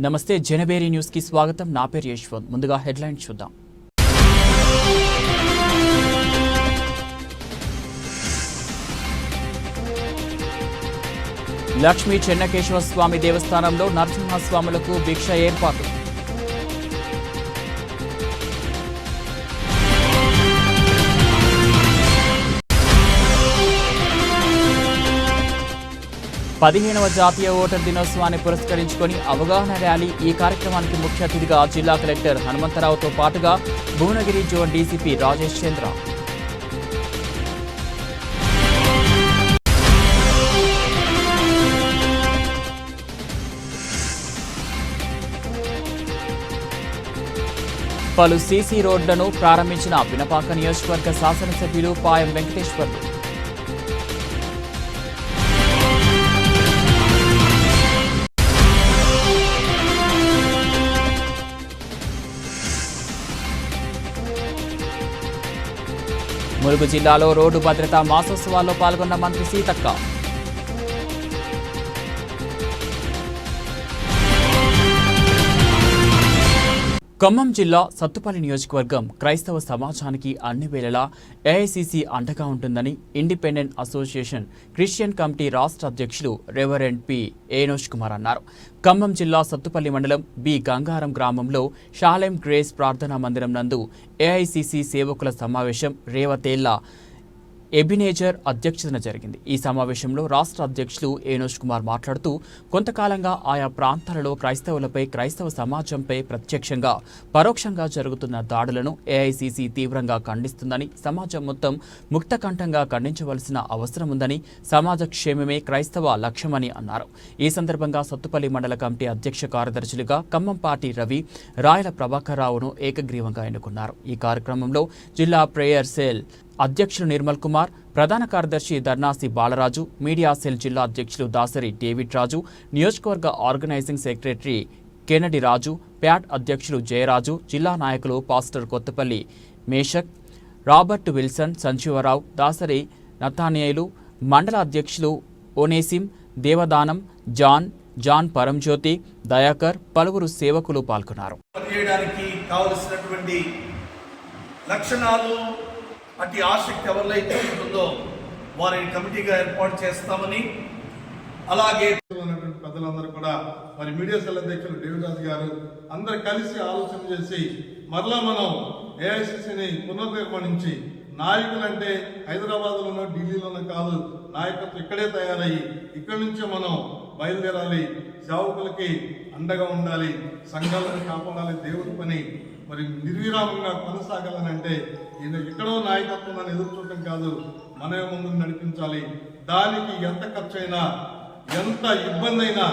నమస్తే జనబేరి న్యూస్ కి స్వాగతం. నా పేరు యశ్వంత్. ముందుగా హెడ్లైన్స్ చూద్దాం. లక్ష్మీ చెన్నకేశవ స్వామి దేవస్థానంలో నరసింహస్వాములకు భిక్ష ఏర్పాటు. పదిహేనవ జాతీయ ఓటర్ దినోత్సవాన్ని పురస్కరించుకొని అవగాహన ర్యాలీ. ఈ కార్యక్రమానికి ముఖ్య అతిథిగా జిల్లా కలెక్టర్ హనుమంతరావుతో పాటుగా భువనగిరి జోన్ డీసీపీ రాజేష్ చంద్ర. పలు సీసీ రోడ్లను ప్రారంభించిన పినపాక నియోజకవర్గ శాసనసభ్యులు పాయం వెంకటేశ్వర్లు. ములుగు జిల్లాలో రోడ్డు భద్రతా మాసోత్సవాల్లో పాల్గొన్న మంత్రి సీతక్క. ఖమ్మం జిల్లా సత్తుపల్లి నియోజకవర్గం క్రైస్తవ సమాజానికి అన్ని వేళలా ఏఐసీసీ అండగా ఉంటుందని ఇండిపెండెంట్ అసోసియేషన్ క్రిస్టియన్ కమిటీ రాష్ట్ర అధ్యక్షులు రెవరెండ్ పి ఏనోష్ కుమార్ అన్నారు. ఖమ్మం జిల్లా సత్తుపల్లి మండలం బి గంగారం గ్రామంలో షాలెం గ్రేస్ ప్రార్థనా మందిరం నందు ఏఐసీసీ సేవకుల సమావేశం రేవతేళ్ల ఎబినేజర్ అధ్యక్షతన జరిగింది. ఈ సమావేశంలో రాష్ట్ర అధ్యక్షులు ఏనోష్ కుమార్ మాట్లాడుతూ కొంతకాలంగా ఆయా ప్రాంతాలలో క్రైస్తవులపై, క్రైస్తవ సమాజంపై ప్రత్యక్షంగా, పరోక్షంగా జరుగుతున్న దాడులను ఏఐసీసీ తీవ్రంగా ఖండిస్తుందని, సమాజం మొత్తం ముక్తకంఠంగా ఖండించవలసిన అవసరం ఉందని, సమాజ క్షేమమే క్రైస్తవ లక్ష్యమని అన్నారు. ఈ సందర్భంగా సత్తుపల్లి మండల కమిటీ అధ్యక్ష కార్యదర్శులుగా ఖమ్మంపాటి రవి, రాయల ప్రభాకర్ రావును ఏకగ్రీవంగా ఎన్నుకున్నారు. ఈ కార్యక్రమంలో జిల్లా ప్రేయర్ సెల్ అధ్యక్షులు నిర్మల్ కుమార్, ప్రధాన కార్యదర్శి ధర్నాసి బాలరాజు, మీడియా సెల్ జిల్లా అధ్యక్షులు దాసరి డేవిడ్ రాజు, నియోజకవర్గ ఆర్గనైజింగ్ సెక్రటరీ కెనడి రాజు, ప్యాట్ అధ్యక్షులు జయరాజు, జిల్లా నాయకులు pastor Kothapalli Meshach, Robert Wilson, Sanjeeva Rao, Dasari Nathaniel, మండల అధ్యక్షులు ఓనేసిం, దేవదానం, జాన్ పరంజ్యోతి, దయాకర్, పలువురు సేవకులు పాల్గొన్నారు. అట్టి ఆసక్తి ఎవరిలో ఉంటుందో వారిని కమిటీగా ఏర్పాటు చేస్తామని, అలాగే పెద్దలందరూ కూడా మరి మీడియా సెల్ అధ్యక్షులు దేవరాజు గారు అందరు కలిసి ఆలోచన చేసి మరలా మనం ఏఐసిసిని పునర్నిర్మాణించి నాయకులంటే హైదరాబాద్లోనో ఢిల్లీలోనో కాదు, నాయకత్వం ఇక్కడే తయారయ్యి ఇక్కడి నుంచే మనం బయలుదేరాలి, సేవకులకి అండగా ఉండాలి, సంఘాలను కాపాడాలి, దేవుడి పని మరి నిర్విరామంగా కొనసాగాలని అంటే ఈయన ఎక్కడో నాయకత్వం అని ఎదురు చూడటం కాదు, మనమే ముందు నడిపించాలి. దానికి ఎంత ఖర్చు అయినా, ఎంత ఇబ్బంది అయినా,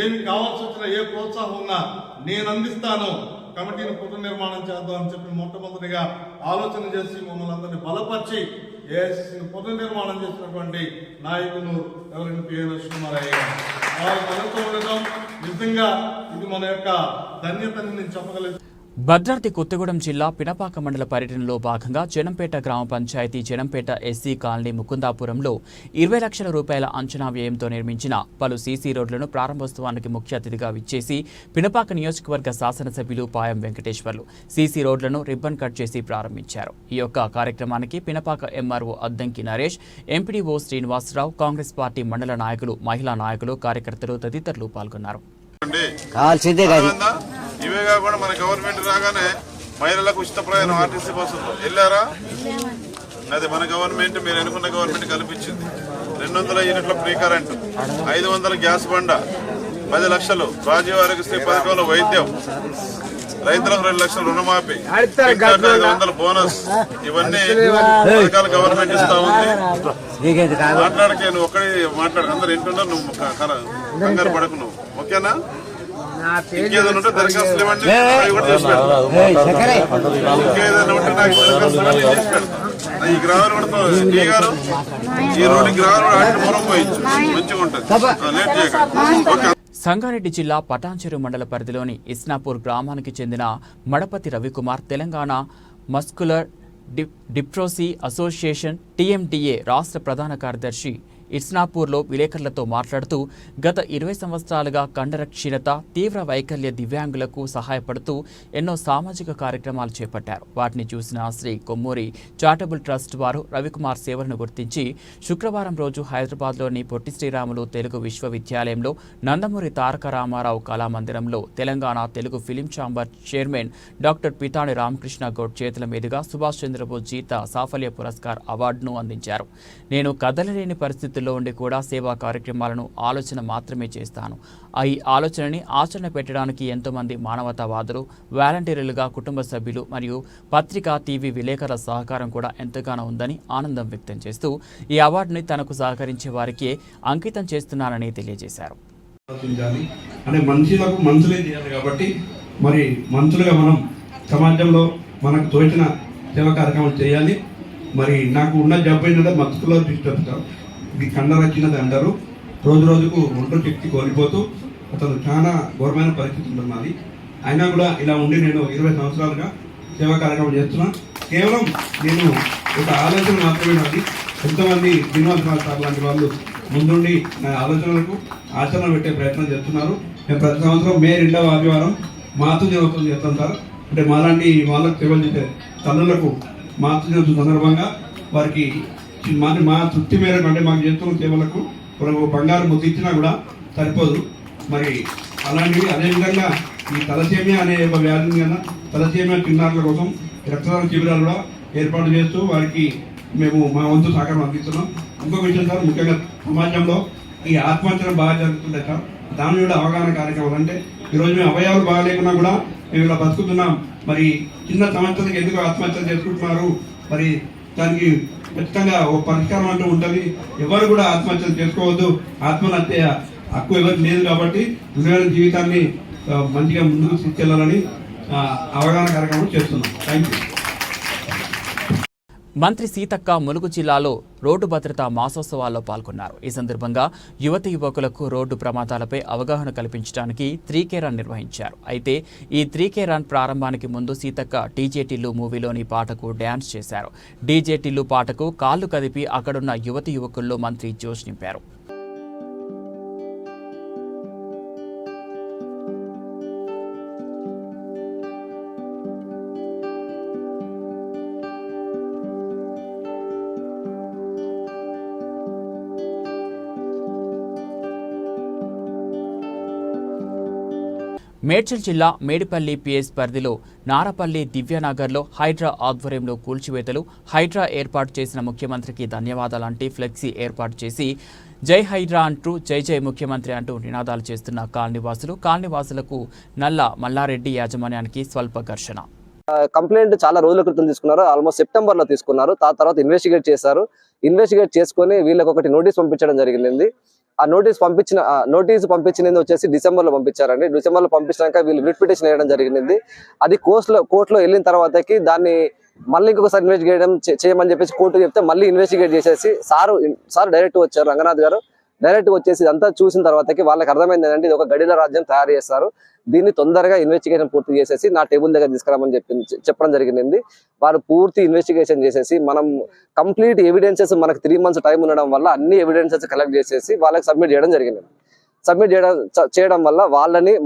ఏమి కావాల్సి వచ్చినా, ఏ ప్రోత్సాహం ఉన్నా నేను అందిస్తాను, కమిటీని పునర్నిర్మాణం చేద్దాం అని చెప్పి మొట్టమొదటిగా ఆలోచన చేసి మమ్మల్ని అందరినీ బలపరిచి ఏఐసిసిని పునర్నిర్మాణం చేసినటువంటి నాయకులు ఎవరైనా పిఎస్ కుమారయ్య వారు మనతో ఉండడం నిజంగా ఇది మన యొక్క ధన్యతని నేను చెప్పగలను. భద్రాద్రి కొత్తగూడెం జిల్లా పినపాక మండల పర్యటనలో భాగంగా జనంపేట గ్రామ పంచాయతీ జనంపేట ఎస్సీ కాలనీ ముకుందాపురంలో 20 లక్షల రూపాయల అంచనా వ్యయంతో నిర్మించిన పలు సీసీ రోడ్లను ప్రారంభోత్సవానికి ముఖ్య అతిథిగా విచ్చేసి పినపాక నియోజకవర్గ శాసనసభ్యులు పాయం వెంకటేశ్వర్లు సీసీ రోడ్లను రిబ్బన్ కట్ చేసి ప్రారంభించారు. ఈ యొక్క కార్యక్రమానికి Pinapaka MRO Addanki Naresh, MPDO Srinivasarao, Congress party మండల నాయకులు, మహిళా నాయకులు, కార్యకర్తలు తదితరులు పాల్గొన్నారు. ఇవే కాకుండా మన గవర్నమెంట్ రాగానే మహిళలకు ఉచిత ప్రయాణం ఆర్టీసీ బస్సులు వెళ్ళారా? అది మన గవర్నమెంట్, మీరు అనుకున్న గవర్నమెంట్ కల్పించింది. 200 యూనిట్ల ఫ్రీ కరెంటు, 500 గ్యాస్ బండ, 10 లక్షలు రాజీవ్ ఆరోగ్యశ్రీ పథకంలో వైద్యం, రైతులకు 2 లక్షల రుణమాఫీ, 500 బోనస్, ఇవన్నీ పథకాలు గవర్నమెంట్ ఇస్తా ఉంది. మాట్లాడకే, నువ్వు ఒక్కడే మాట్లాడు, అందరు వింటున్నారు, నువ్వు కంగారు పడకు, నువ్వు ఓకేనా? ఇంకేదైనా ఉంటే దరఖాస్తులు ఇవ్వండి, ఇంకేదైనా ఉంటే నాకు దరఖాస్తులు చేసి పెడతాను. ఈ గ్రామాలు పడతాం గారు, ఈ రోడ్డు గ్రామాలు ఆటి మొరం పోయించు, మంచిగా ఉంటుంది, లేట్ చేయకండి. సంగారెడ్డి జిల్లా పటాన్చెరు మండల పరిధిలోని ఇస్నాపూర్ గ్రామానికి చెందిన మడపతి రవికుమార్ తెలంగాణ మస్కులర్ డిప్ట్రోసీ అసోసియేషన్ టీఎంటీఏ రాష్ట్ర ప్రధాన కార్యదర్శి ఇస్నాపూర్లో విలేకరులతో మాట్లాడుతూ గత 20 సంవత్సరాలుగా కండరక్షీణత, తీవ్ర వైకల్య దివ్యాంగులకు సహాయపడుతూ ఎన్నో సామాజిక కార్యక్రమాలు చేపట్టారు. వాటిని చూసిన శ్రీ కొమ్మూరి చారిటబుల్ ట్రస్ట్ వారు రవికుమార్ సేవలను గుర్తించి శుక్రవారం రోజు హైదరాబాద్లోని పొట్టి శ్రీరాములు తెలుగు విశ్వవిద్యాలయంలో నందమూరి తారక రామారావు కళామందిరంలో Telangana Telugu film chamber chairman doctor Pitani Ramakrishna Goud చేతుల మీదుగా సుభాష్ చంద్రబోస్ జీత సాఫల్య పురస్కార్ అవార్డును అందించారు. నేను కదలలేని పరిస్థితుల్లో ఉండి కూడా సేవా కార్యక్రమాలను ఆలోచన మాత్రమే చేస్తాను. ఈ ఆలోచనని ఆచరణ పెట్టడానికి ఎంతోమంది మానవతావాదులు, వాలంటీర్లుగా కుటుంబ సభ్యులు మరియు పత్రికా, టీవీ విలేకరుల సహకారం కూడా ఎంతగానో ఉందని ఆనందం వ్యక్తం చేస్తూ ఈ అవార్డుని తనకు సహకరించే వారికి అంకితం చేస్తున్నానని తెలియజేశారు. అంటే మనుషులే చేయాలి కాబట్టి మరి మనుషులుగా మనం సమాజంలో మనకు తోచిన సేవా కార్యక్రమాలు చేయాలి. మరి నాకు ఉన్న జబ్బు ఏంటంటే మస్కులర్ డిస్టర్బ్, ఇది కండరచ్చినది అంటారు. రోజు రోజుకు ఒంటరి శక్తి కోల్పోతూ అతను చాలా ఘోరమైన పరిస్థితి ఉంటున్నది. అయినా కూడా ఇలా ఉండి నేను 20 సంవత్సరాలుగా సేవా కార్యక్రమం చేస్తున్నా. కేవలం నేను ఒక ఆలోచన మాత్రమే నాది. ఎంతోమంది శ్రీనివాసరావు సార్ లాంటి వాళ్ళు ముందుండి నా ఆలోచనలకు ఆచరణ పెట్టే ప్రయత్నం చేస్తున్నారు. నేను ప్రతి సంవత్సరం మే 2వ ఆదివారం మాతృదినోత్సవం చేస్తాం సార్. అంటే మాలాంటి వాళ్ళకు సేవలు చేసే తల్లులకు మాతృదినోత్సవం సందర్భంగా వారికి మా తృప్తి మేరకు అంటే మాకు చేస్తున్న సేవలకు బంగారు ముద్దు ఇచ్చినా కూడా సరిపోదు. మరి అలాంటివి అదేవిధంగా ఈ తలసేమియా అనే ఒక వ్యాధిని కన్నా తలసేమియా చిన్నారుల కోసం రక్తదాన శిబిరాలు కూడా ఏర్పాటు చేస్తూ వారికి మేము మా వంతు సహకారం అందిస్తున్నాం. ఇంకొక విషయం సార్, ముఖ్యంగా సమాజంలో ఈ ఆత్మహత్యలు బాగా జరుగుతుంటాయి సార్. దాని మీద అవగాహన కార్యక్రమాలు అంటే ఈరోజు మేము అవయవాలు బాగా లేకున్నా కూడా మేము ఇలా బతుకుతున్నాం. మరి చిన్న సమస్యలకు ఎందుకు ఆత్మహత్యలు చేసుకుంటున్నారు? మరి దానికి ఖచ్చితంగా ఒక పరిష్కారం అంటూ ఉంటుంది. ఎవరు కూడా ఆత్మహత్యలు చేసుకోవద్దు. ఆత్మహత్య హక్కు ఎవరికి లేదు కాబట్టి నిజమైన జీవితాన్ని మంచిగా ముందుకు తీసుకెళ్లాలని అవగాహన కార్యక్రమం చేస్తున్నాం. Thank you. మంత్రి సీతక్క ములుగు జిల్లాలో రోడ్డు భద్రతా మాసోత్సవాల్లో పాల్గొన్నారు. ఈ సందర్భంగా యువతి యువకులకు రోడ్డు ప్రమాదాలపై అవగాహన కల్పించడానికి 3K రన్ నిర్వహించారు. అయితే ఈ 3K రన్ ప్రారంభానికి ముందు సీతక్క డీజే టిల్లు మూవీలోని పాటకు డ్యాన్స్ చేశారు. డీజే టిల్లు పాటకు కాళ్లు కదిపి అక్కడున్న యువతి యువకుల్లో మంత్రి జోష్ నింపారు. మేడ్చల్ జిల్లా మేడిపల్లి పిఎస్ పరిధిలో నారపల్లి దివ్యనగర్లో హైడ్రా ఆధ్వర్యంలో కూల్చివేతలు, హైడ్రా ఏర్పాటు చేసిన ముఖ్యమంత్రికి ధన్యవాదాలంటే ఫ్లెక్సీ ఏర్పాటు చేసి జై హైడ్రా అంటూ జై జై ముఖ్యమంత్రి అంటూ నినాదాలు చేస్తున్న కాలనీవాసులకు నల్ల మల్లారెడ్డి యాజమాన్యానికి స్వల్ప ఘర్షణ. కంప్లైంట్ చాలా రోజుల క్రితం తీసుకున్నారు. ఆల్మోస్ట్ సెప్టెంబర్ లో తీసుకున్నారు. తర్వాత ఇన్వెస్టిగేట్ చేశారు. ఇన్వెస్టిగేట్ చేసుకుని వీళ్ళకి ఒకటి నోటీస్ పంపించడం జరిగింది. ఆ నోటీస్ పంపించినది వచ్చేసి డిసెంబర్ లో పంపించారండి. డిసెంబర్ లో పంపించాక వీళ్ళు రిట్ పిటిషన్ వేయడం జరిగింది. అది కోర్టులో వెళ్ళిన తర్వాతకి దాన్ని మళ్ళీ ఇంకొకసారి ఇన్వెస్టిగేట్ చేయమని చెప్పేసి కోర్టు చెప్తే మళ్ళీ ఇన్వెస్టిగేట్ చేసేసి సార్ డైరెక్ట్ వచ్చారు. రంగనాథ్ గారు డైరెక్ట్ వచ్చేసి ఇదంతా చూసిన తర్వాతకి వాళ్ళకి అర్థమైంది ఏంటంటే ఇది ఒక గడిల రాజ్యం తయారు చేస్తారు. దీన్ని తొందరగా ఇన్వెస్టిగేషన్ పూర్తి చేసేసి నా టేబుల్ దగ్గర తీసుకురామని చెప్పడం జరిగింది. వారు పూర్తి ఇన్వెస్టిగేషన్ చేసేసి మనం కంప్లీట్ ఎవిడెన్సెస్ మనకు 3 months టైం ఉండడం వల్ల అన్ని ఎవిడెన్సెస్ కలెక్ట్ చేసేసి వాళ్ళకి సబ్మిట్ చేయడం జరిగింది. సబ్మిట్ చేయడం వల్ల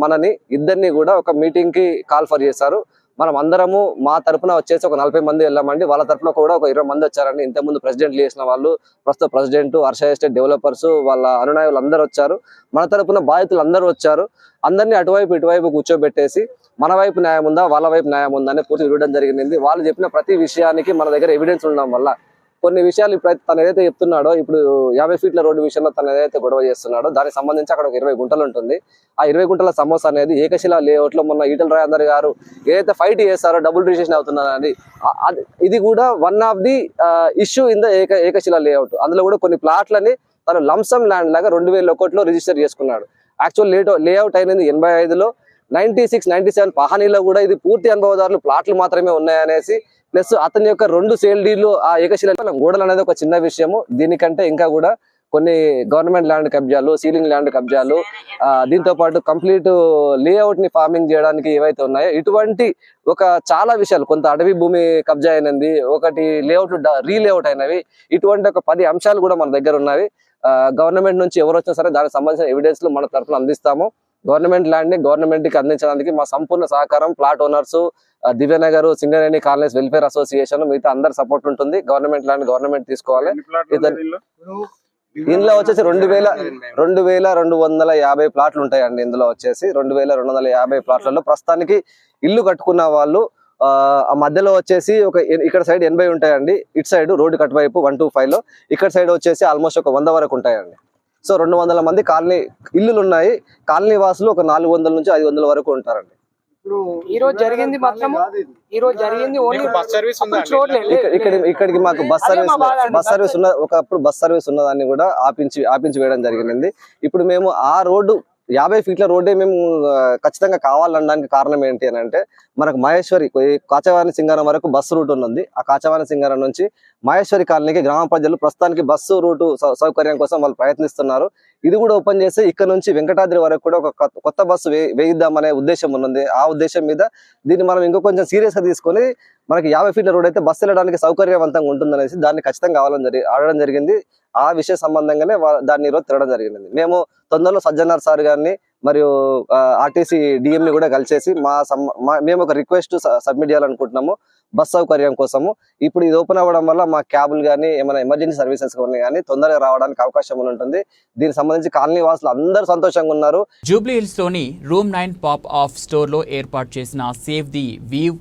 మనని ఇద్దరిని కూడా ఒక మీటింగ్ కి కాల్ ఫర్ చేశారు. మనం అందరము మా తరపున వచ్చేసి ఒక 40 మంది వెళ్ళామండి. వాళ్ళ తరపున కూడా ఒక 20 మంది వచ్చారండి. ఇంతకుముందు ప్రెసిడెంట్ చేసిన వాళ్ళు, ప్రస్తుత ప్రెసిడెంట్, హర్ష ఎస్టేట్ డెవలపర్స్, వాళ్ళ అనునాయులు అందరూ వచ్చారు. మన తరపున బాధితులు అందరూ వచ్చారు. అందరినీ అటువైపు ఇటువైపు కూర్చోబెట్టేసి మన వైపు న్యాయం ఉందా, వాళ్ళ వైపు న్యాయం ఉందా అని పూర్తి చూడడం జరిగింది. వాళ్ళు చెప్పిన ప్రతి విషయానికి మన దగ్గర ఎవిడెన్స్ ఉండడం వల్ల కొన్ని విషయాలు ఇప్పుడు తను ఏదైతే చెప్తున్నాడో, ఇప్పుడు 50 ఫీట్ల రోడ్డు విషయంలో తను ఏదైతే గొడవ చేస్తున్నాడో దానికి సంబంధించి అక్కడ ఒక 20 గుంటలు ఉంటుంది. ఆ 20 గుంటల సమస్య అనేది ఏకశిలా లేఅవుట్ లో మొన్న ఈటల రాజేందర్ గారు ఏదైతే ఫైట్ చేస్తారో డబుల్ రిజిస్ట్రేషన్ అవుతున్నది, ఇది కూడా one of the issue in the Ekashila layout. అందులో కూడా కొన్ని ప్లాట్లని తను లంసమ్ ల్యాండ్ లాగా 2001లో రిజిస్టర్ చేసుకున్నాడు. యాక్చువల్ లేఅవుట్ అయినది 85లో. 96, 97 పహానీలో కూడా ఇది పూర్తి అనుభవదారులు ప్లాట్లు మాత్రమే ఉన్నాయనేసి, ప్లస్ అతని యొక్క 2 సేల్ డీళ్లు ఆ ఏకశిల గోడలు అనేది ఒక చిన్న విషయము. దీనికంటే ఇంకా కూడా కొన్ని గవర్నమెంట్ ల్యాండ్ కబ్జాలు, సీలింగ్ ల్యాండ్ కబ్జాలు, దీంతో పాటు కంప్లీట్ లేఅవుట్ ని ఫార్మింగ్ చేయడానికి ఏవైతే ఉన్నాయో ఇటువంటి ఒక చాలా విషయాలు, కొంత అడవి భూమి కబ్జా అయినది, ఒకటి లేఅవుట్ రీలేఅవుట్ అయినవి, ఇటువంటి ఒక 10 అంశాలు కూడా మన దగ్గర ఉన్నవి. గవర్నమెంట్ నుంచి ఎవరు వచ్చినా సరే దానికి సంబంధించిన ఎవిడెన్స్ మన తరఫున అందిస్తాము. గవర్నమెంట్ ల్యాండ్ ని గవర్నమెంట్ కి అందించడానికి మా సంపూర్ణ సహకారం plot owners, Divyanagar, Singareni colonies welfare association మిగతా అందరి సపోర్ట్ ఉంటుంది. గవర్నమెంట్ ల్యాండ్ గవర్నమెంట్ తీసుకోవాలి. ఇందులో వచ్చేసి 2250 ప్లాట్లు ఉంటాయండి. ఇందులో వచ్చేసి 2250 ప్లాట్లలో ప్రస్తుతానికి ఇల్లు కట్టుకున్న వాళ్ళు ఆ మధ్యలో వచ్చేసి ఇక్కడ సైడ్ 80 ఉంటాయండి. ఇటు సైడ్ రోడ్డు కటువైపు 125 లో, ఇక్కడ సైడ్ వచ్చేసి ఆల్మోస్ట్ ఒక 100 వరకు ఉంటాయండి. సో 200 మంది కాలనీ ఇల్లులు ఉన్నాయి. కాలనీ వాసులు ఒక 400 నుంచి 500 వరకు ఉంటారండి. ఈ రోజు జరిగింది ఓన్లీ బస్ సర్వీస్ ఇక్కడికి మాకు బస్ సర్వీస్ ఒకప్పుడు బస్ సర్వీస్ ఉన్నదాన్ని కూడా ఆపించి వేయడం జరిగింది. ఇప్పుడు మేము ఆ రోడ్డు 50 ఫీట్ల రోడ్డే మేము ఖచ్చితంగా కావాలనడానికి కారణం ఏంటి అని అంటే, మనకు మహేశ్వరి కాచవాని సింగారం వరకు బస్సు రూట్ ఉన్నది. ఆ కాచవాని సింగారం నుంచి మహేశ్వరి కాలనీకి గ్రామ ప్రజలు ప్రస్తుతానికి బస్సు రూటు సౌకర్యం కోసం వాళ్ళు ప్రయత్నిస్తున్నారు. ఇది కూడా ఓపెన్ చేసి ఇక్కడ నుంచి వెంకటాద్రి వరకు కూడా ఒక కొత్త బస్సు వేయిద్దామనే ఉద్దేశం ఉన్నది. ఆ ఉద్దేశం మీద దీన్ని మనం ఇంకో కొంచెం సీరియస్ గా తీసుకొని మనకి 50 ఫీట్ల రోడ్ అయితే బస్సు వెళ్ళడానికి సౌకర్యవంతంగా ఉంటుందనేసి దాన్ని ఖచ్చితంగా ఆడడం జరిగింది. ఆ విషయ సంబంధంగానే దాన్ని ఈరోజు తిరగడం జరిగింది. మేము తొందరలో సజ్జనార్ సార్ గారిని మరియు ఆర్టీసీ డిఎం ని కూడా కలిసేసి మేము ఒక రిక్వెస్ట్ సబ్మిట్ చేయాలనుకుంటున్నాము బస్ సౌకర్యం కోసము. ఇప్పుడు ఇది ఓపెన్ అవ్వడం వల్ల మా క్యాబులు కానీ ఏమైనా ఎమర్జెన్సీ సర్వీసెస్ కానీ తొందరగా రావడానికి అవకాశం ఉంటుంది. దీనికి సంబంధించి కాలనీ వాసులు అందరూ సంతోషంగా ఉన్నారు. జూబ్లీ హిల్స్ లోని రూమ్ 9 పాప్ ఆఫ్ స్టోర్ లో ఏర్పాటు చేసిన save the weave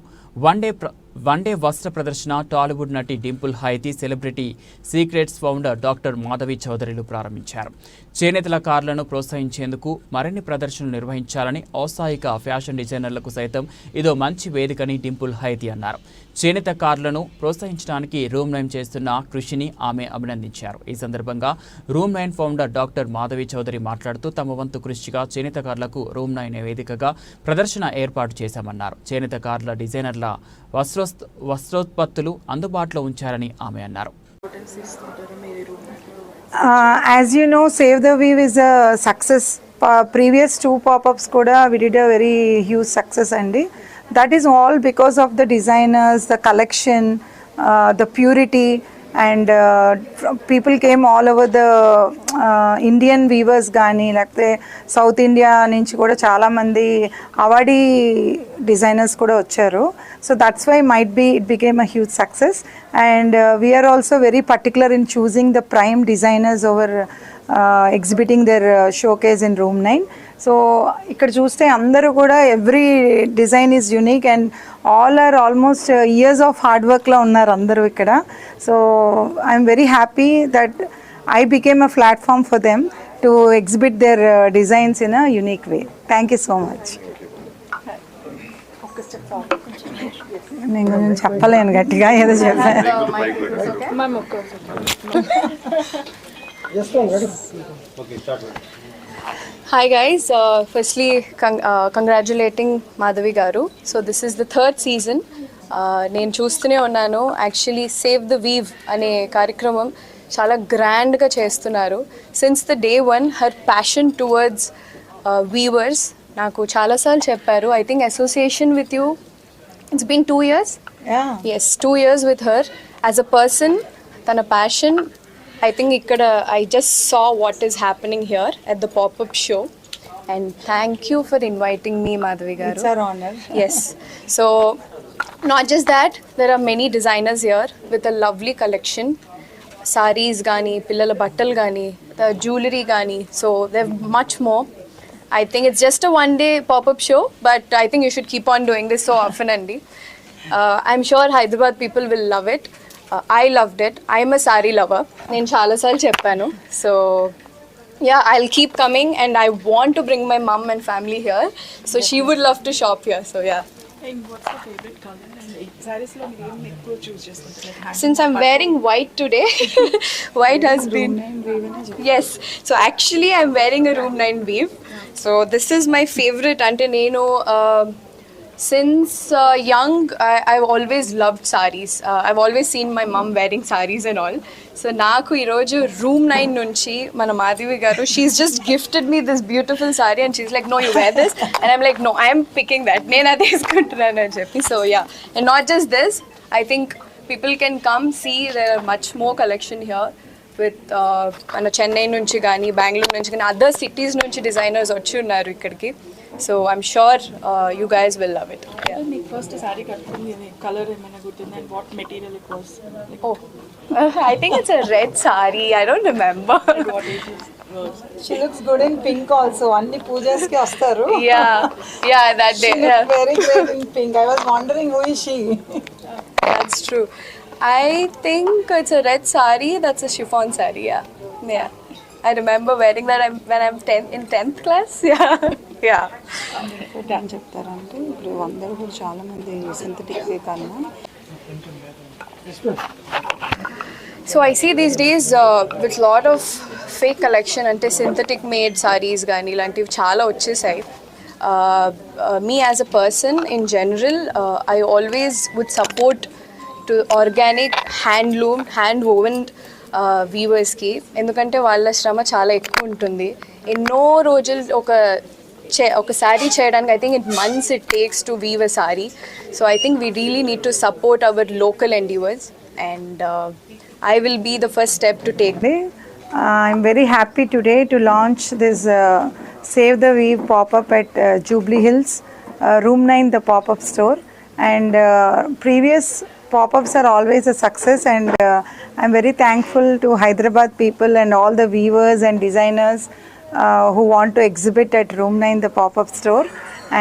one day వస్త్ర ప్రదర్శన టాలీవుడ్ నటి Dimple Hayathi, celebrity secrets founder doctor Madhavi చౌదరిలు ప్రారంభించారు. చేనేతల కార్లను ప్రోత్సహించేందుకు మరిన్ని ప్రదర్శనలు నిర్వహించాలని ఔత్సాహిక ఫ్యాషన్ డిజైనర్లకు సైతం ఇదో మంచి వేదికని డింపుల్ హైతి అన్నారు. చేనేత కార్లను ప్రోత్సహించడానికి రూమ్ 9 చేస్తున్న కృషిని ఆమె అభినందించారు. ఈ సందర్భంగా Room 9 founder doctor Madhavi Chowdary మాట్లాడుతూ తమ వంతు కృషిగా చేనేత కార్లకు రూమ్ 9 వేదికగా ప్రదర్శన ఏర్పాటు చేశామన్నారు. చేనేత కార్ల డిజైనర్ల వస్త్రోత్పత్తులు అందుబాటులో ఉంచారని ఆమె అన్నారు. As you know, Save the Weave is a success. Previous 2 pop-ups kuda we did a very huge success andi. That is all because of the designers, the collection, the purity, and people came all over the Indian weavers gaani lakte South India nunchi kuda chaala mandi awadi designers kuda vacharu. So that's why might be it became a huge success, and we are also very particular in choosing the prime designers over exhibiting their showcase in room 9. So ఇక్కడ చూస్తే అందరూ కూడా every design is unique and all are almost years of hard వర్క్లో ఉన్నారు అందరూ ఇక్కడ. So I'm very happy that I became a platform for them to exhibit their designs in a unique way. Thank you so much. నేను కొంచెం చెప్పలేను గట్టిగా, ఏదో చెప్పాను. Hi guys, firstly congratulating Madhavi garu. So this is the 3rd season. నేను చూస్తూనే ఉన్నాను actually save the weave అనే కార్యక్రమం చాలా గ్రాండ్గా చేస్తున్నారు. Since the day 1 her passion towards weavers నాకు చాలాసార్లు చెప్పారు. I think association with you it's been 2 years. Yes, 2 years with her as a person. తన passion I think ikkada I just saw what is happening here at the pop-up show, and thank you for inviting me, Madhavi garu. It's our honor. Yes. So not just that, there are many designers here with a lovely collection. Sarees gani, pillala battal gani, the jewelry gani. So there's much more. I think it's just a one-day pop-up show, but I think you should keep on doing this so often, Andy. I'm sure Hyderabad people will love it. I loved it. I'm a saree lover. నేను చాలాసార్లు చెప్పాను. So yeah, I'll keep coming, and I want to bring my mom and family here. So she would love to shop here. So yeah. And what's your favorite color? Sarees lo meer em ekku choose chestunnaru. Since I'm wearing white today, white has been. Yes. So actually I'm wearing a room 9 weave. So this is my favorite. Ante nenu since young, I've always loved sarees. I've always seen my mom wearing sarees and all. So naaku ee roju room 9 nunchi mana Madhavi garu, she's just gifted me this beautiful saree, and she's like, no, you wear this, and I'm like, no, I'm picking that. Nenu ade iskuntunnanu ani cheppi. So yeah, and not just this, I think people can come see there are much more collection here. With మన చెన్నై నుంచి కానీ బెంగళూరు నుంచి కానీ other cities నుంచి designers వచ్చి ఉన్నారు ఇక్కడికి. So I'm sure you guys will love it. మీకు ఫస్ట్ శారీ కట్టుకుంది కలర్ ఏమైనా గుర్తుంది and what material it was? Oh, I think it's a red sari. I don't remember. What it was? She looks good in pink also. Anni pujas ki vastaru. Yeah, that day. She looks very great in pink. I was wondering who is she. That's true. I think it's a red sari. That's a chiffon sari. Yeah. I remember wearing that when I'm in 10th class. Yeah. ఏం చెప్తారంటే ఇప్పుడు అందరూ కూడా చాలా మంది synthetic కన్నా So I see these days with lot of fake collection ante synthetic made sarees gaani ilantivi chaala vachesai. Me as a person in general, I always would support to organic handloom hand woven weavers ki, endukante valla shrama chaala ekku untundi. Enno rojulu ఒక శారీ చేయడానికి I think it months it takes to weave a saree. So I think we really need to support our local endeavors, and I will be the first step to take. I'm very happy today to launch this Save the Weave pop-up at Jubilee Hills, Room 9, the pop-up store. And previous pop-ups are always a success, and I'm very thankful to Hyderabad people and all the weavers and designers who want to exhibit at Room 9, the pop-up store.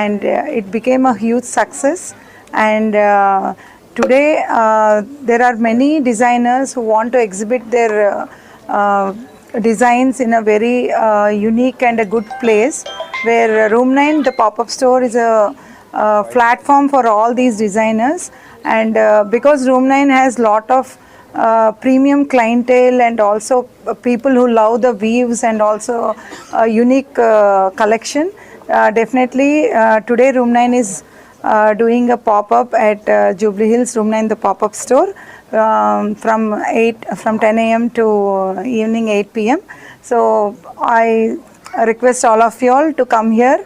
And it became a huge success. And today there are many designers who want to exhibit their designs in a very unique and a good place, where Room 9, the pop-up store, is a platform for all these designers. And because Room 9 has lot of premium clientele and also people who love the weaves and also a unique collection, definitely today Room 9 is doing a pop-up at Jubilee Hills, Room 9, the pop-up store, from 10 a.m. to evening 8 p.m. So I request all of you all to come here,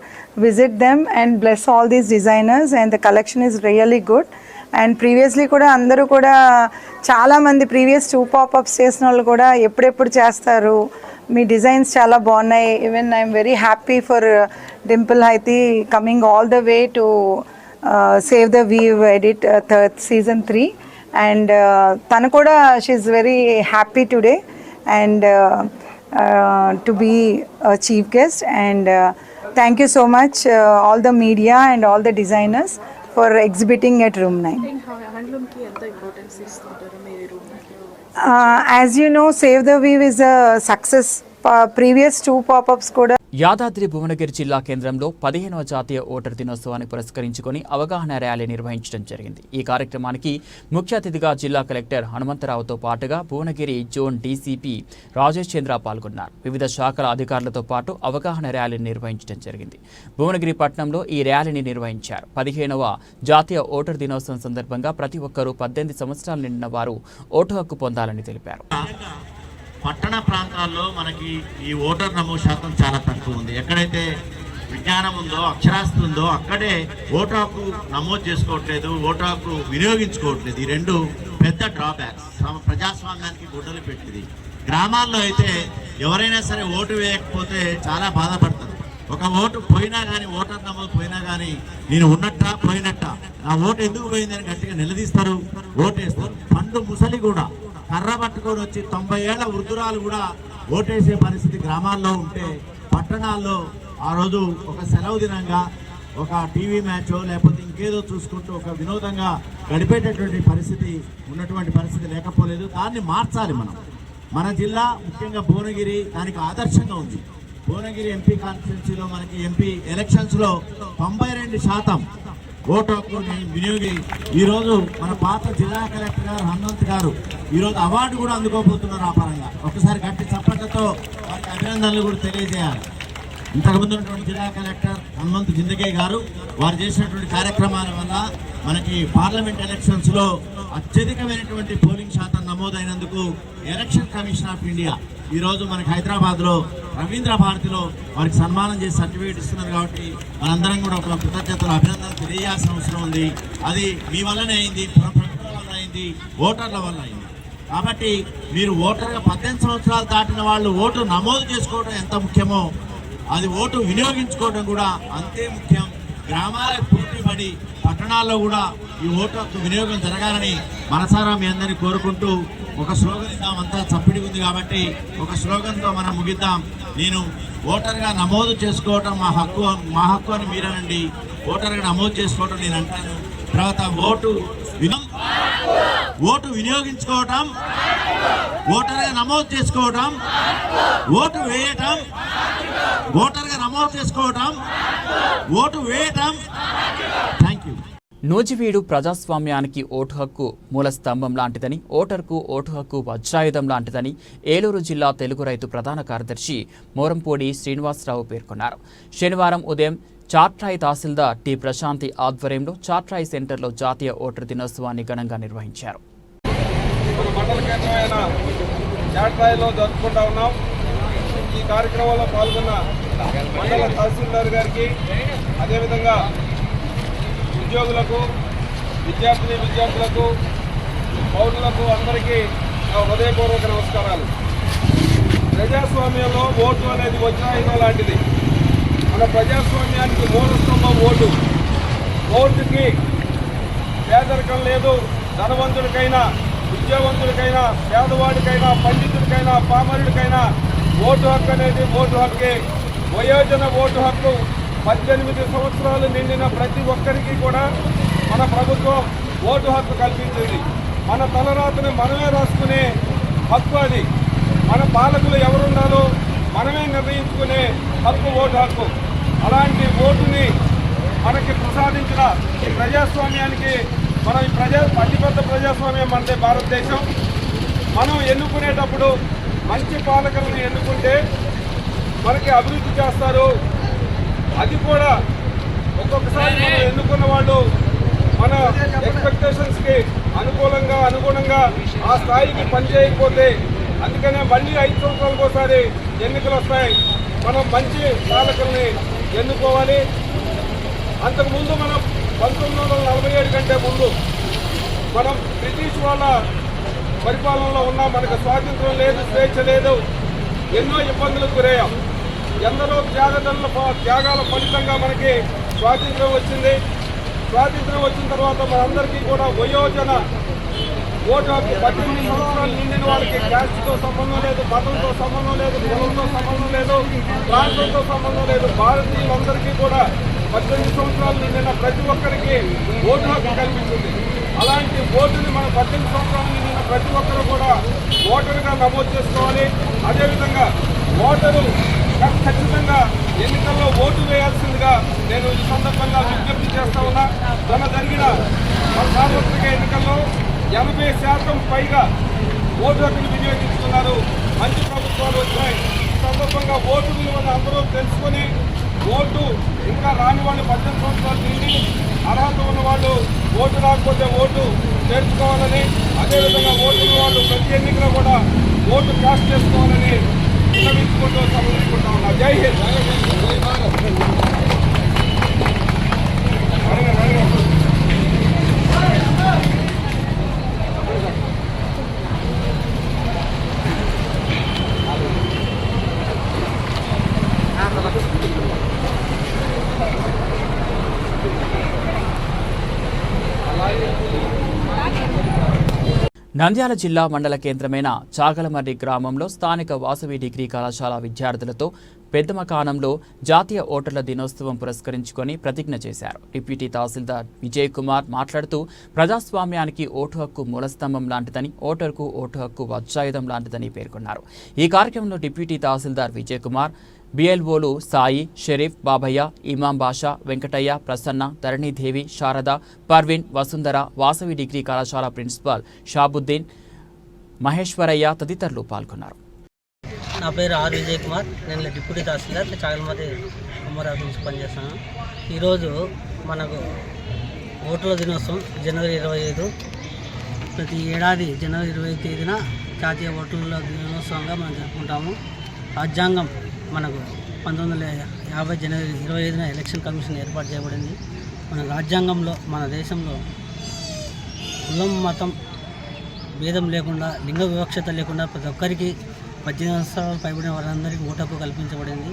visit them and bless all these designers, and the collection is really good. And previously కూడా అందరూ కూడా చాలామంది previous 2 pop-ups చేసిన వాళ్ళు కూడా ఎప్పుడెప్పుడు చేస్తారు, మీ designs చాలా బాగున్నాయి. Even I'm very happy for Dimple Hayathi coming all the way to save the weave edit season 3, and తను కూడా she's very happy today and to be chief guest. And thank you so much all the media and all the designers for exhibiting at Room 9. Handloom కి ఎంత importance ఇస్తుంటారు మీరు Room? As you know, Save the Weave is a success. Previous 2 pop-ups kuda Yadadri Bhuvanagiri జిల్లా కేంద్రంలో 15వ జాతీయ voter దినోత్సవాన్ని పురస్కరించుకొని అవగాహన ర్యాలీ నిర్వహించడం జరిగింది. ఈ కార్యక్రమానికి ముఖ్య అతిథిగా జిల్లా కలెక్టర్ హనుమంతరావుతో పాటుగా భువనగిరి జోన్ డీసీపీ రాజేష్ చంద్ర పాల్గొన్నారు. వివిధ శాఖల అధికారులతో పాటు అవగాహన ర్యాలీని నిర్వహించడం జరిగింది. భువనగిరి పట్టణంలో ఈ ర్యాలీని నిర్వహించారు. 15వ జాతీయ ఓటర్ దినోత్సవం సందర్భంగా ప్రతి ఒక్కరూ 18 సంవత్సరాలు నిండిన వారు ఓటు హక్కు పొందాలని తెలిపారు. పట్టణ ప్రాంతాల్లో మనకి ఈ ఓటర్ నమోదు శాతం చాలా తక్కువ ఉంది. ఎక్కడైతే విజ్ఞానం ఉందో, అక్షరాస్యత ఉందో అక్కడే ఓటు హక్కు నమోదు చేసుకోవట్లేదు, ఓటు హక్కు వినియోగించుకోవట్లేదు. ఈ 2 పెద్ద డ్రాబ్యాక్స్ ప్రజాస్వామ్యానికి గుడ్డలు పెట్టింది. గ్రామాల్లో అయితే ఎవరైనా సరే ఓటు వేయకపోతే చాలా బాధపడతారు. ఒక ఓటు పోయినా కానీ, ఓటర్ నమోదు పోయినా కానీ నేను ఉన్నట్టా పోయినట్టా, నా ఓటు ఎందుకు పోయిందని గట్టిగా నిలదీస్తారు, ఓటేస్తారు. పండు ముసలి కూడా కర్ర పట్టుకొని వచ్చి 90 ఏళ్ల వృద్ధురాలు కూడా ఓటేసే పరిస్థితి గ్రామాల్లో ఉంటే, పట్టణాల్లో ఆ రోజు ఒక సెలవు దినంగా ఒక టీవీ మ్యాచో లేకపోతే ఇంకేదో చూసుకుంటూ ఒక వినోదంగా గడిపేటటువంటి పరిస్థితి ఉన్నటువంటి పరిస్థితి లేకపోలేదు. దాన్ని మార్చాలి మనం. మన జిల్లా ముఖ్యంగా భువనగిరి దానికి ఆదర్శంగా ఉంది. భువనగిరి ఎంపీ కాన్స్టిట్యున్సీలో మనకి ఎంపీ ఎలక్షన్స్లో 92% ఓటు హక్కు వినియోగి ఈరోజు మన పాత జిల్లా కలెక్టర్ గారు హనుమంత్ గారు ఈరోజు అవార్డు కూడా అందుకోబోతున్నారు. ఆ పరంగా ఒకసారి గట్టి చప్పట్లతో వారికి అభినందనలు కూడా తెలియజేయాలి. ఇంతకుముందు ఉన్నటువంటి జిల్లా కలెక్టర్ హనుమంత్ జిందగే గారు వారు చేసినటువంటి కార్యక్రమాల వల్ల మనకి పార్లమెంట్ ఎలక్షన్స్లో అత్యధికమైనటువంటి పోలింగ్ శాతం నమోదైనందుకు ఎలక్షన్ కమిషన్ ఆఫ్ ఇండియా ఈరోజు మనకి హైదరాబాద్లో రవీంద్ర భారతిలో వారికి సన్మానం చేసి సర్టిఫికేట్ ఇస్తున్నారు. కాబట్టి మనందరం కూడా ఒక కృతజ్ఞతలు అభినందనలు తెలియాల్సిన అవసరం ఉంది. అది మీ వల్లనే అయింది, ప్రభుత్వం వల్ల అయింది, ఓటర్ల వల్ల అయింది. కాబట్టి మీరు ఓటర్గా 18 సంవత్సరాలు దాటిన వాళ్ళు ఓటు నమోదు చేసుకోవడం ఎంత ముఖ్యమో అది ఓటు వినియోగించుకోవడం కూడా అంతే ముఖ్యం. గ్రామాలకు పోటీపడి పట్టణాల్లో కూడా ఈ ఓటు హక్కు వినియోగం జరగాలని మనసారా మీ అందరినీ కోరుకుంటూ ఒక స్లోగన్ ఇద్దాం. అంతా చప్పిడి ఉంది కాబట్టి ఒక స్లోగన్తో మనం ముగిద్దాం. నేను ఓటర్గా నమోదు చేసుకోవటం మా హక్కు అని మీరనండి. ఓటర్గా నమోదు చేసుకోవటం నేను అంటాను. తర్వాత ఓటు వినియోగించుకోవటం, ఓటర్గా నమోదు చేసుకోవటం, ఓటు వేయటం, ఓటర్గా నమోదు చేసుకోవటం, ఓటు వేయటం. Thank you. నూజివీడు ప్రజాస్వామ్యానికి ఓటు హక్కు మూల స్తంభం లాంటిదని, ఓటర్కు ఓటు హక్కు వజ్రాయుధం లాంటిదని ఏలూరు జిల్లా తెలుగు రైతు ప్రధాన కార్యదర్శి మోరంపూడి శ్రీనివాసరావు పేర్కొన్నారు. శనివారం ఉదయం చాట్రాయి తహసీల్దార్ టి ప్రశాంతి ఆధ్వర్యంలో చాట్రాయి సెంటర్లో జాతీయ ఓటర్ దినోత్సవాన్ని ఘనంగా నిర్వహించారు. మన మండల కేంద్రమైన చాట్రాయిలో జరుపుకుంటా ఉన్నాం. ఈ కార్యక్రమంలో పాల్గొన్న మండల తహసీల్దార్ గారికి, అదేవిధంగా ఉద్యోగులకు, విద్యార్థులకు, పౌరులకు అందరికీ నా హృదయపూర్వక నమస్కారాలు. ప్రజాస్వామ్యంలో ఓటు అనేది వజ్రాయుధం లాంటిది. మన ప్రజాస్వామ్యానికి మూలస్తంభం ఓటు. ఓటుకి పేదరికం లేదు. ధనవంతుడికైనా, విద్యావంతుడికైనా, పేదవాడికైనా, పండితుడికైనా, పామరుడికైనా ఓటు హక్కు అనేది ఓటు హక్కే. వయోజన ఓటు హక్కు 18 సంవత్సరాలు నిండిన ప్రతి ఒక్కరికి కూడా మన ప్రభుత్వం ఓటు హక్కు కల్పించింది. మన తలరాతని మనమే రాసుకునే హక్కు అది. మన పాలకులు ఎవరున్నారో మనమే నిర్ణయించుకునే హక్కు ఓటు హక్కు. అలాంటి ఓటుని మనకి ప్రసాదించిన ఈ ప్రజాస్వామ్యానికి మనం అతిపెద్ద ప్రజాస్వామ్యం అంటే భారతదేశం. మనం ఎన్నుకునేటప్పుడు మంచి పాలకులను ఎన్నుకుంటే మనకి అభివృద్ధి చేస్తారు. అది కూడా ఒక్కొక్కసారి మనం ఎన్నుకున్న వాళ్ళు మన ఎక్స్పెక్టేషన్స్కి అనుగుణంగా ఆ స్థాయికి పనిచేయకపోతే, అందుకనే మళ్ళీ 5 సంవత్సరాలకు ఒకసారి ఎన్నికలు వస్తాయి. మనం మంచి పాలకుల్ని ఎన్నుకోవాలి. అంతకుముందు మనం 1947 కంటే ముందు మనం బ్రిటిష్ వాళ్ళ పరిపాలనలో ఉన్నాం. మనకు స్వాతంత్రం లేదు, స్వేచ్ఛ లేదు. ఎన్నో ఇబ్బందులకు గురయ్యాం. ఎందరో త్యాగాల ఫలితంగా మనకి స్వాతంత్రం వచ్చింది. స్వాతంత్రం వచ్చిన తర్వాత మనందరికీ కూడా వయోజన ఓటు హక్కు 18 సంవత్సరాలు నిండిన వాళ్ళకి క్యాస్ట్తో సంబంధం లేదు, మతంతో సంబంధం లేదు, కులంతో సంబంధం లేదు, ప్రాంతంతో సంబంధం లేదు. భారతీయులందరికీ కూడా 18 సంవత్సరాలు నిండిన ప్రతి ఒక్కరికి ఓటు హక్కు కల్పించింది. అలాంటి ఓటుని మన 18 సంవత్సరాలు నిండిన ప్రతి ఒక్కరు కూడా ఓటరుగా నమోదు చేసుకోవాలి. అదేవిధంగా ఓటరు ఖచ్చితంగా ఎన్నికల్లో ఓటు వేయాల్సిందిగా నేను ఈ సందర్భంగా విజ్ఞప్తి చేస్తా ఉన్నా. మొన్న జరిగిన మన సార్వత్రిక ఎన్నికల్లో 80% పైగా ఓటు హక్కును వినియోగించుకున్నారు. మంచి ప్రభుత్వాలు వచ్చాయి. ఈ సందర్భంగా ఓటు విలువను అందరూ తెలుసుకొని ఓటు ఇంకా రాని వాళ్ళు 18 సంవత్సరాలు నిండి అర్హత ఉన్న వాళ్ళు ఓటు రాకపోతే ఓటు చేర్చుకోవాలని, అదేవిధంగా ఓటు వాళ్ళు ప్రతి ఎన్నికలో కూడా ఓటు కాస్ట్ చేసుకోవాలని విన్నవించుకుంటూ సమర్పించుకుంటా ఉన్నా. జై హింద్. నంద్యాల జిల్లా మండల కేంద్రమైన చాగలమర్రి గ్రామంలో స్థానిక వాసవి డిగ్రీ కళాశాల విద్యార్థులతో పెద్దమకానంలో జాతీయ ఓటర్ల దినోత్సవం పురస్కరించుకొని ప్రతిజ్ఞ చేశారు. డిప్యూటీ తహసీల్దార్ విజయ్ కుమార్ మాట్లాడుతూ ప్రజాస్వామ్యానికి ఓటు హక్కు మూలస్తంభం లాంటిదని, ఓటర్కు ఓటు హక్కు వజ్రాయుధం లాంటిదని పేర్కొన్నారు. ఈ కార్యక్రమంలో డిప్యూటీ తహసీల్దార్ విజయ్ కుమార్, బిఎల్ఓలు సాయి, షరీఫ్, బాబయ్య, ఇమాం బాషా, వెంకటయ్య, ప్రసన్న, ధరణీదేవి, శారద, పర్వీన్, వసుంధర, వాసవి డిగ్రీ కళాశాల ప్రిన్సిపాల్ షాబుద్దీన్, మహేశ్వరయ్య తదితరులు పాల్గొన్నారు. నా పేరు ఆర్ విజయ్ కుమార్. నేను డిప్యూటీ తహసీల్దార్ చాగలమర్రి అమరావతి నుంచి పనిచేస్తాను. ఈరోజు మనకు ఓటర్ల దినోత్సవం జనవరి 25. ప్రతి ఏడాది జనవరి 25 తేదీన జాతీయ ఓటర్ల దినోత్సవంగా మనం జరుపుకుంటాము. రాజ్యాంగం మనకు 1950 జనవరి 25న ఎలక్షన్ కమిషన్ ఏర్పాటు చేయబడింది. మన రాజ్యాంగంలో మన దేశంలో కులం, మతం భేదం లేకుండా లింగ వివక్షత లేకుండా ప్రతి ఒక్కరికి 18 సంవత్సరాలు పైబడిన వారందరికీ ఓటు హక్కు కల్పించబడింది.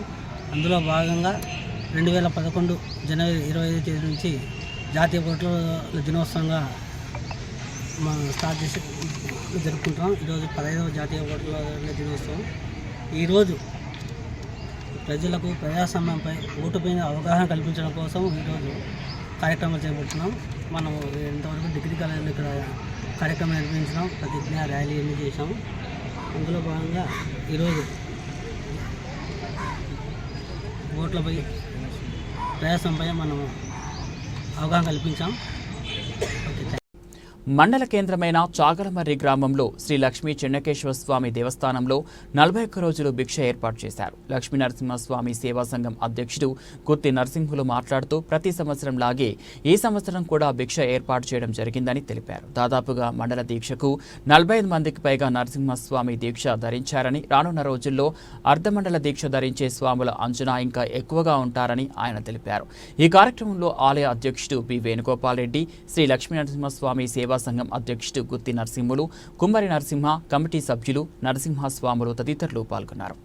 అందులో భాగంగా 2011 జనవరి 25 తేదీ నుంచి జాతీయ ఓటర్ల దినోత్సవంగా మనం స్టార్ట్ చేసి జరుపుకుంటాం. ఈరోజు 15వ జాతీయ ఓటర్ల దినోత్సవం. ఈరోజు ప్రజలకు ప్రజాస్వామ్యంపై ఓటుపైన అవగాహన కల్పించడం కోసం ఈరోజు కార్యక్రమాలు చేపడుతున్నాం. మనం ఇంతవరకు డిగ్రీ కాలేజీలో ఇక్కడ కార్యక్రమం నిర్వహించినాం, ప్రతిజ్ఞ ర్యాలీ అన్నీ చేసాం. అందులో భాగంగా ఈరోజు ఓట్లపై ప్రయాసంపై మనం అవగాహన కల్పించాం. మండల కేంద్రమైన చాగలమర్రి గ్రామంలో శ్రీ లక్ష్మీ చెన్నకేశ్వర స్వామి దేవస్థానంలో 41 రోజులు భిక్ష ఏర్పాటు చేశారు. లక్ష్మీ నరసింహస్వామి సేవా సంఘం అధ్యక్షుడు గుత్తి నరసింహులు మాట్లాడుతూ ప్రతి సంవత్సరం లాగే ఈ సంవత్సరం కూడా భిక్ష ఏర్పాటు చేయడం జరిగిందని తెలిపారు. దాదాపుగా మండల దీక్షకు 45 మందికి పైగా నరసింహస్వామి దీక్ష ధరించారని, రానున్న రోజుల్లో అర్ధమండల దీక్ష ధరించే స్వాముల అంచనా ఇంకా ఎక్కువగా ఉంటారని ఆయన తెలిపారు. ఈ కార్యక్రమంలో ఆలయ అధ్యక్షుడు బి వేణుగోపాల్ రెడ్డి, శ్రీ లక్ష్మీ నరసింహస్వామి సేవా సంఘం అధ్యక్షుడు గుత్తి నరసింహులు, కుమ్మరి నరసింహ, కమిటీ సభ్యులు, నరసింహస్వాములు తదితరులు పాల్గొన్నారు.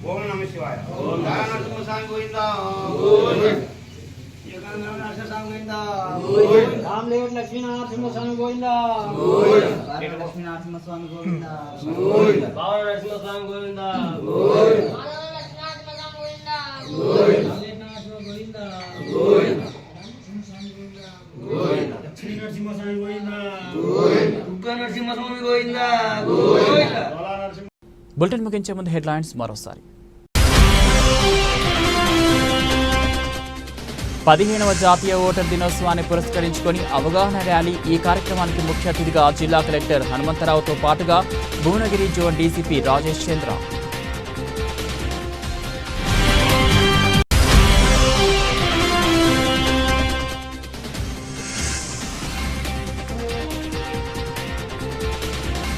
ఓం నమః శివాయ. ఓం నరసింహ స్వామి గోవిందా. రామలేవ లక్ష్మీ నరసింహ స్వామి గోవిందా. లక్ష్మీ నరసింహ స్వామి గోవిందా. బావ నరసింహ స్వామి గోవిందా. లక్ష్మీ నరసింహ స్వామి గోవిందా. దుర్గా నరసింహ స్వామి గోవిందా. బులెటిన్ ముగించే ముందు హెడ్లైన్స్ మరోసారి. 15వ జాతీయ ఓటర్ దినోత్సవాన్ని పురస్కరించుకొని అవగాహన ర్యాలీ. ఈ కార్యక్రమానికి ముఖ్య అతిథిగా జిల్లా కలెక్టర్ హనుమంతరావుతో పాటుగా భువనగిరి జోన్ డీసీపీ రాజేష్ చంద్ర.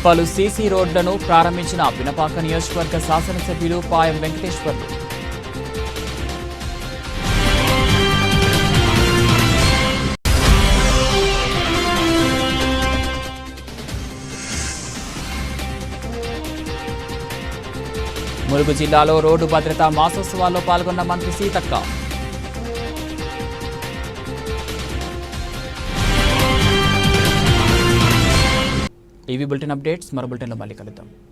పలు సీసీ రోడ్లను ప్రారంభించిన పినపాక నియోజకవర్గ శాసనసభ్యులు పాయం వెంకటేశ్వర్లు. ములుగు జిల్లాలో రోడ్డు భద్రతా మాసోత్సవాల్లో పాల్గొన్న మంత్రి సీతక్క. టీవీ బులెటిన్ అప్డేట్స్ మరో బులెటిన్లో మళ్ళీ కలుద్దాం.